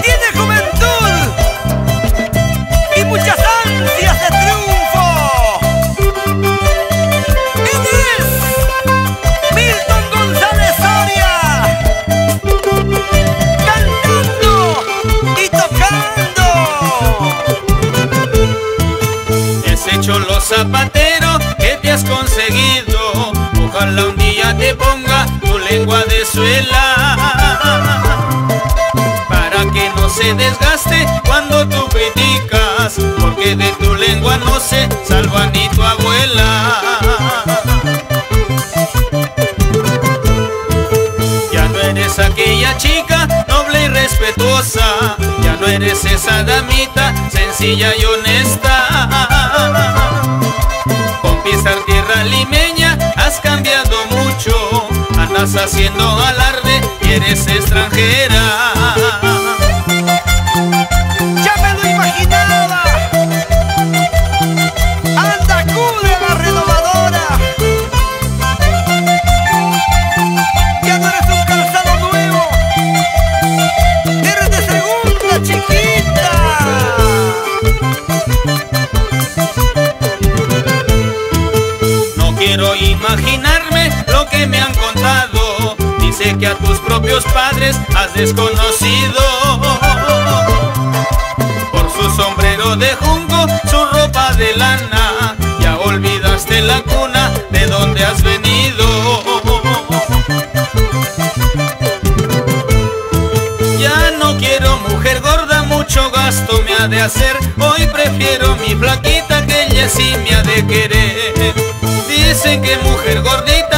Tiene juventud y muchas ansias de triunfo. Él es Milton González Soria, cantando y tocando. Ese cholo zapatero que te has conseguido, ojalá un día te ponga tu lengua de suela, para que no se desgaste cuando tú criticas, porque de tu lengua no se salva ni tu abuela. Ya no eres aquella chica noble y respetuosa, ya no eres esa damita sencilla y honesta. Con pisar tierra limeña has cambiado mucho, andas haciendo alarde y eres extranjera. Ya me lo imaginaba. Anda, acude a la renovadora. Ya no eres un calzado nuevo, eres de segunda, chiquita. No quiero imaginarme lo que me han contado. Dice que a tus propios padres has desconocido, por su sombrero de junco, su ropa de lana. Ya olvidaste la cuna de donde has venido. Ya no quiero mujer gorda, mucho gasto me ha de hacer. Hoy prefiero mi flaquita, que ella sí me ha de querer. Dicen que mujer gordita